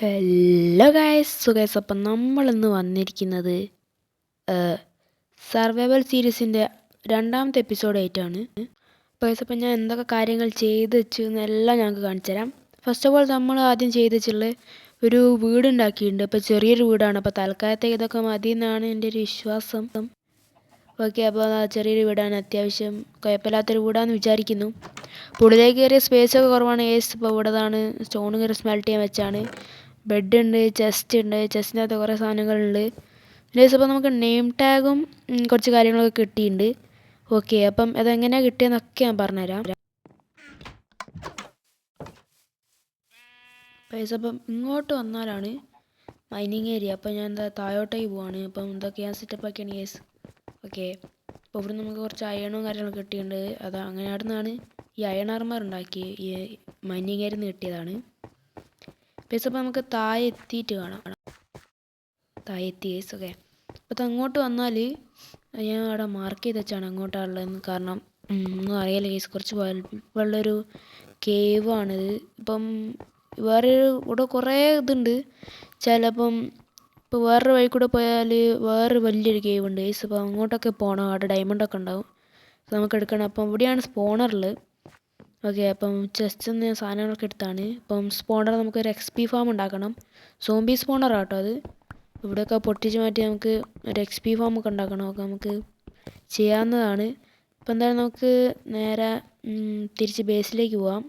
Hello guys, അപ്പം നമ്മളിന്ന് വന്നിരിക്കുന്നത് സർവൈവൽ സീരീസിൻ്റെ രണ്ടാമത്തെ എപ്പിസോഡ് ആയിട്ടാണ്. അപ്പം ഞാൻ എന്തൊക്കെ കാര്യങ്ങൾ ചെയ്ത് വെച്ചു എന്നെല്ലാം ഞങ്ങൾക്ക് കാണിച്ചു തരാം. ഫസ്റ്റ് ഓഫ് ഓൾ നമ്മൾ ആദ്യം ചെയ്ത് വെച്ചുള്ള ഒരു വീടുണ്ടാക്കിയിട്ടുണ്ട്. അപ്പോൾ ചെറിയൊരു വീടാണ്, അപ്പോൾ തൽക്കാലത്തേക്ക് ഇതൊക്കെ മതി എന്നാണ് എൻ്റെ ഒരു വിശ്വാസം. ഓക്കെ, അപ്പോൾ ചെറിയൊരു വീടാണ്, അത്യാവശ്യം കുഴപ്പമില്ലാത്തൊരു വീടാണെന്ന് വിചാരിക്കുന്നു. ഉള്ളിലേക്ക് കയറിയ സ്പേസൊക്കെ കുറവാണ് കേസ്. ഇപ്പോൾ ഇവിടെതാണ് സ്റ്റോൺ കയറി സ്മെൽറ്റ് ചെയ്യാൻ വെച്ചാണ്. ബെഡ് ഉണ്ട്, ചെസ്റ്റ് ഉണ്ട്, ചെസ്റ്റിനകത്ത് കുറേ സാധനങ്ങളുണ്ട് ഗൈസ്. അപ്പോൾ നമുക്ക് നെയിം ടാഗും കുറച്ച് കാര്യങ്ങളൊക്കെ കിട്ടിയിട്ടുണ്ട്. ഓക്കെ, അപ്പം അതെങ്ങനെയാണ് കിട്ടിയതെന്നൊക്കെ ഞാൻ പറഞ്ഞുതരാം ഗൈസ്. അപ്പം ഇങ്ങോട്ട് വന്നാലാണ് മൈനിങ് ഏരിയ. അപ്പം ഞാൻ താഴോട്ടേക്ക് പോവാണ്. അപ്പം ഇതൊക്കെ ഞാൻ സെറ്റപ്പ് ആക്കിയാണ് ഗൈസ്. ഓക്കെ, അപ്പോൾ ഇവിടെ നമുക്ക് കുറച്ച് അയണും കാര്യങ്ങളൊക്കെ കിട്ടിയിട്ടുണ്ട്. അത് അങ്ങനെ അവിടെ നിന്നാണ് ഈ അയൺ ആർമർ ഉണ്ടാക്കി, ഈ മൈനിങ് ഏരിയയിൽ നിന്ന് കിട്ടിയതാണ് ഗൈസ്. അപ്പോൾ നമുക്ക് താഴെ എത്തിയിട്ട് കാണാം. താഴെ എത്തി ഗൈസ്. ഓക്കെ, അപ്പോൾ അങ്ങോട്ട് വന്നാൽ ഞാൻ അവിടെ മാർക്ക് ചെയ്ത് വെച്ചാണ് അങ്ങോട്ടാണുള്ളതെന്ന്. കാരണം ഒന്നും അറിയില്ല ഗൈസ്, കുറച്ച് വലുപ്പമുള്ളൊരു കേവാണിത്. ഇപ്പം വേറൊരു ഇവിടെ കുറേ ഇതുണ്ട്. ചിലപ്പം ഇപ്പോൾ വേറൊരു വഴി കൂടെ പോയാൽ വേറൊരു വലിയൊരു കേവ് ഉണ്ട് ഗൈസ്. അപ്പോൾ അങ്ങോട്ടൊക്കെ പോകണം, അവിടെ ഡയമണ്ടൊക്കെ ഉണ്ടാവും, നമുക്ക് എടുക്കണം. അപ്പം ഇവിടെയാണ് സ്പോണറിൽ. ഓക്കെ, അപ്പം ചെസ്റ്റ് നിന്ന് സാധനങ്ങളൊക്കെ എടുത്താണ്. അപ്പം സ്പോണർ നമുക്കൊരു XP ഫാം ഉണ്ടാക്കണം. സോംബി സ്പോണറാട്ടോ അത്. ഇവിടെയൊക്കെ പൊട്ടിച്ച് മാറ്റി നമുക്ക് ഒരു XP ഫാം ഒക്കെ ഉണ്ടാക്കണം. ഒക്കെ നമുക്ക് ചെയ്യാവുന്നതാണ്. അപ്പം എന്തായാലും നമുക്ക് നേരെ തിരിച്ച് ബേസിലേക്ക് പോവാം.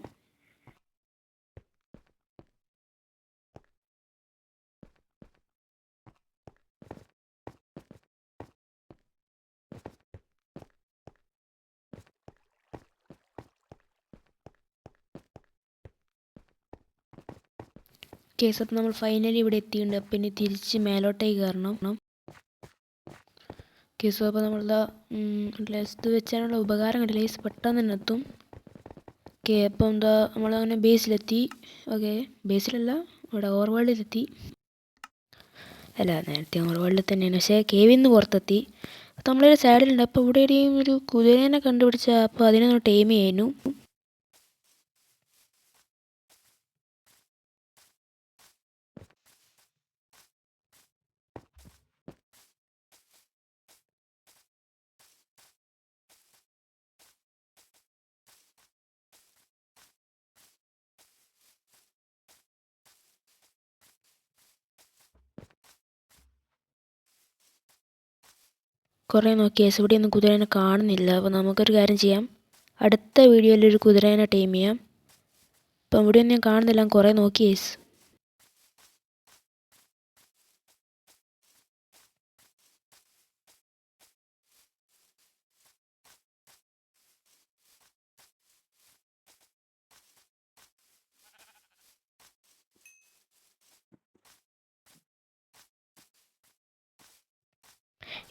കേസ് അപ്പം നമ്മൾ ഫൈനലി ഇവിടെ എത്തിയിട്ടുണ്ട്. അപ്പം ഇനി തിരിച്ച് മേലോട്ടേക്ക് കയറണം. കേസ് അപ്പോൾ നമ്മളിതാ ഇത് വെച്ചാലുള്ള ഉപകാരം കണ്ടില്ല കേസ്, പെട്ടെന്ന് തന്നെ എത്തും. ഓക്കെ, അപ്പം എന്താ നമ്മളങ്ങനെ ബേസിലെത്തി. ഓക്കെ, ബേസിലല്ല, ഇവിടെ ഓവർ വേൾഡിലെത്തി. അല്ല, നേരത്തെ ഓവർ വേൾഡിൽ തന്നെയാണ്, പക്ഷേ കേവിൽ നിന്ന് പുറത്തെത്തി. അപ്പോൾ നമ്മളൊരു സൈഡിലുണ്ട്. അപ്പോൾ ഇവിടെ ഒരു കുതിരേനെ കണ്ടുപിടിച്ചാൽ അപ്പോൾ അതിനൊന്ന് ടൈം ചെയ്യുന്നു. കുറേ നോക്കി കേസ്, ഇവിടെയൊന്നും കുതിരേനെ കാണുന്നില്ല. അപ്പോൾ നമുക്കൊരു കാര്യം ചെയ്യാം, അടുത്ത വീഡിയോയിൽ ഒരു കുതിരേനെ ടൈം ചെയ്യാം. അപ്പം ഇവിടെയൊന്നും ഞാൻ കാണുന്നില്ല, കുറേ നോക്കി കേസ്.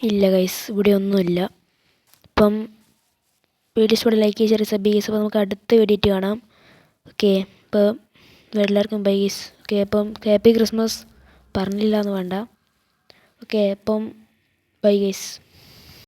ഇല്ല ഗൈസ്, ഇവിടെ ഒന്നുമില്ല. അപ്പം വീഡിയോസ് കൂടെ ലൈക്ക് ചെയ്ത് ചെറിയ സബ് ഗൈസ്. അപ്പോൾ നമുക്ക് അടുത്ത വീഡിയോ കാണാം. ഓക്കെ, അപ്പോൾ എല്ലാവർക്കും ബൈ ഗൈസ്. ഓക്കെ, അപ്പം ഹാപ്പി ക്രിസ്മസ് പറഞ്ഞില്ല എന്ന് വേണ്ട. ഓക്കെ, അപ്പം ബൈ ഗൈസ്.